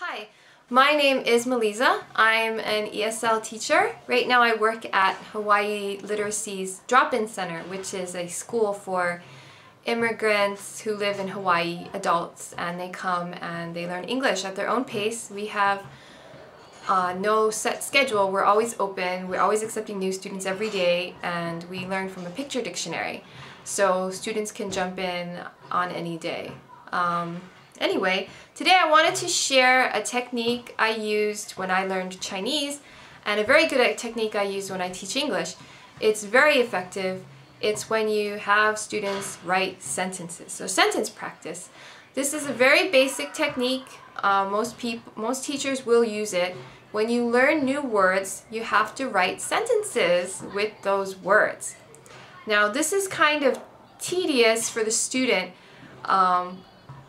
Hi, my name is Melisa. I'm an ESL teacher. Right now I work at Hawaii Literacy's Drop-In Center, which is a school for immigrants who live in Hawaii, adults, and they come and they learn English at their own pace. We have no set schedule. We're always open. We're always accepting new students every day, and we learn from a picture dictionary. So students can jump in on any day. Anyway, today I wanted to share a technique I used when I learned Chinese and a very good technique I use when I teach English. It's very effective. It's when you have students write sentences. So sentence practice. This is a very basic technique. Most teachers will use it. When you learn new words, you have to write sentences with those words. Now this is kind of tedious for the student,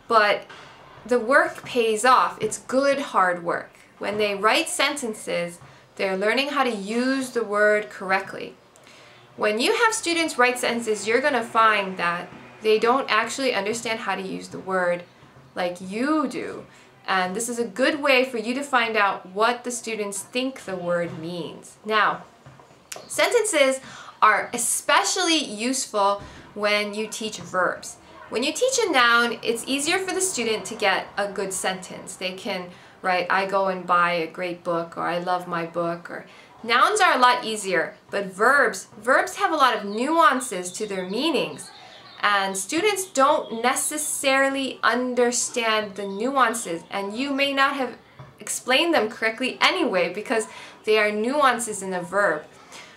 but the work pays off. It's good hard work. When they write sentences, they're learning how to use the word correctly. When you have students write sentences, you're going to find that they don't actually understand how to use the word like you do. And this is a good way for you to find out what the students think the word means. Now, sentences are especially useful when you teach verbs. When you teach a noun, it's easier for the student to get a good sentence. They can write, I go and buy a great book, or I love my book, or nouns are a lot easier, but verbs have a lot of nuances to their meanings, and students don't necessarily understand the nuances, and you may not have explained them correctly anyway because they are nuances in a verb.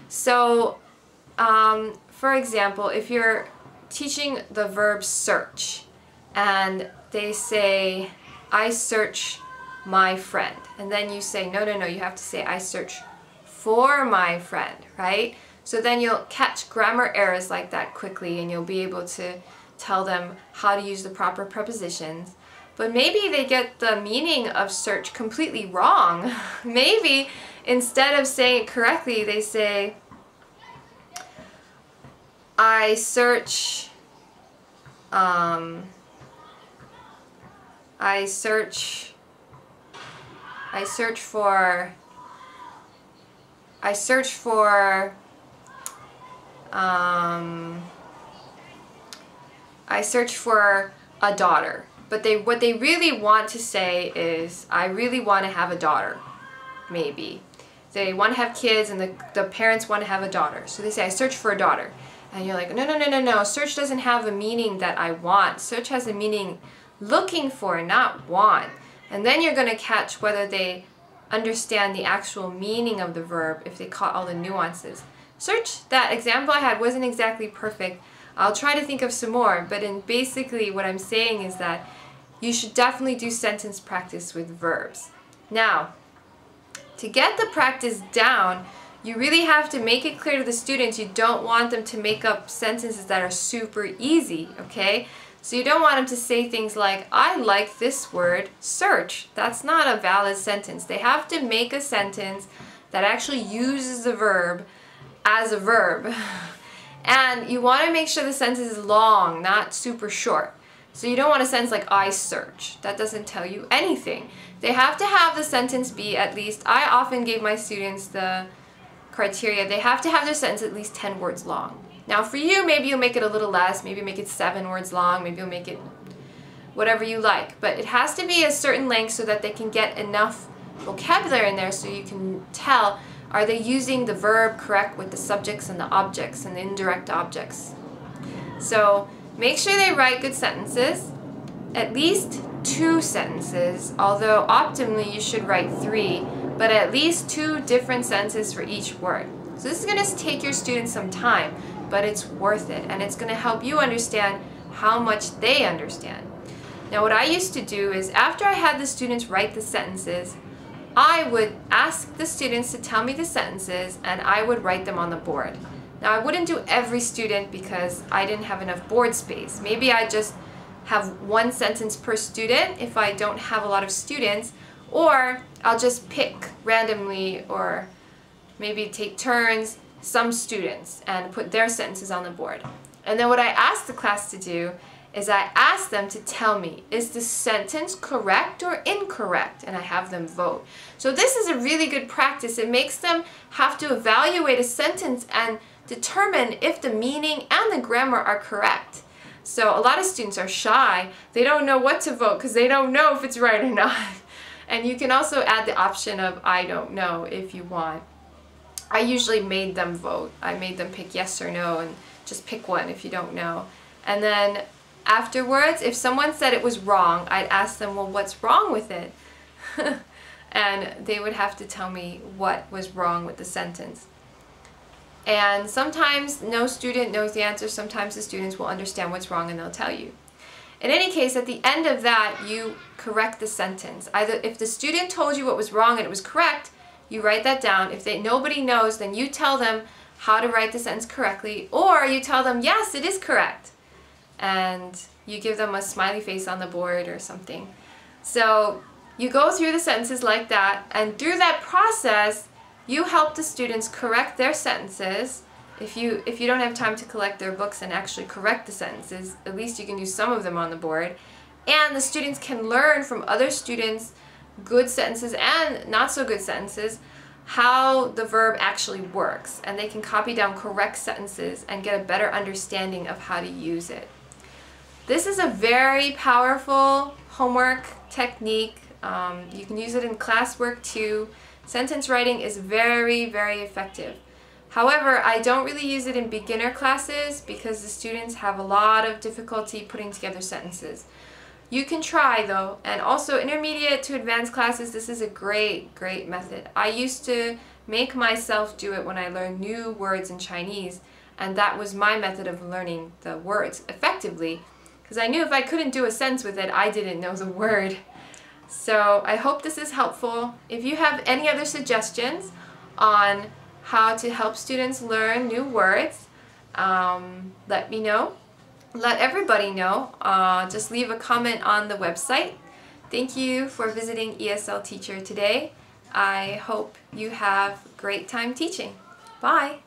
So, for example, if you're teaching the verb search and they say, I search my friend, and then you say, no, you have to say, I search for my friend, right? So then you'll catch grammar errors like that quickly, and you'll be able to tell them how to use the proper prepositions. But maybe they get the meaning of search completely wrong. Maybe instead of saying it correctly, they say, I search for a daughter. But what they really want to say is, I really want to have a daughter, maybe. They want to have kids and the parents want to have a daughter. So they say, I search for a daughter. And you're like, no, search doesn't have the meaning that I want. Search has the meaning looking for, not want. And then you're going to catch whether they understand the actual meaning of the verb, if they caught all the nuances. Search, that example I had wasn't exactly perfect. I'll try to think of some more, but basically what I'm saying is that you should definitely do sentence practice with verbs. Now, to get the practice down, you really have to make it clear to the students you don't want them to make up sentences that are super easy, okay? So you don't want them to say things like, I like this word, search. That's not a valid sentence. They have to make a sentence that actually uses the verb as a verb. And you want to make sure the sentence is long, not super short. So you don't want a sentence like, I search. That doesn't tell you anything. They have to have the sentence be at least, I often gave my students the criteria, they have to have their sentence at least 10 words long. Now for you, maybe you'll make it a little less, maybe make it 7 words long, maybe you'll make it whatever you like, but it has to be a certain length so that they can get enough vocabulary in there so you can tell, are they using the verb correct with the subjects and the objects and the indirect objects. So make sure they write good sentences, at least 2 sentences, although optimally you should write 3, but at least 2 different sentences for each word. So this is going to take your students some time, but it's worth it, and it's going to help you understand how much they understand. Now what I used to do is, after I had the students write the sentences, I would ask the students to tell me the sentences, and I would write them on the board. Now I wouldn't do every student because I didn't have enough board space. Maybe I just have 1 sentence per student if I don't have a lot of students, or I'll just pick randomly, or maybe take turns, some students, and put their sentences on the board. And then what I ask the class to do is I ask them to tell me, is the sentence correct or incorrect? And I have them vote. So this is a really good practice. It makes them have to evaluate a sentence and determine if the meaning and the grammar are correct. So a lot of students are shy. They don't know what to vote because they don't know if it's right or not. And you can also add the option of I don't know if you want. I usually made them vote. I made them pick yes or no, and just pick one if you don't know. And then afterwards, if someone said it was wrong, I'd ask them, well, what's wrong with it? And they would have to tell me what was wrong with the sentence. And sometimes no student knows the answer. Sometimes the students will understand what's wrong and they'll tell you. In any case, at the end of that, you correct the sentence. Either if the student told you what was wrong and it was correct, you write that down. If nobody knows, then you tell them how to write the sentence correctly, or you tell them, yes, it is correct. And you give them a smiley face on the board or something. So you go through the sentences like that, and through that process, you help the students correct their sentences. If you don't have time to collect their books and actually correct the sentences, at least you can do some of them on the board. And the students can learn from other students good sentences and not so good sentences how the verb actually works. And they can copy down correct sentences and get a better understanding of how to use it. This is a very powerful homework technique. You can use it in classwork too. Sentence writing is very, very effective. However, I don't really use it in beginner classes because the students have a lot of difficulty putting together sentences. You can try though, and also intermediate to advanced classes, this is a great, great method. I used to make myself do it when I learned new words in Chinese, and that was my method of learning the words effectively, because I knew if I couldn't do a sentence with it, I didn't know the word. So I hope this is helpful. If you have any other suggestions on how to help students learn new words, let me know. Let everybody know. Just leave a comment on the website. Thank you for visiting ESL Teacher today. I hope you have a great time teaching. Bye!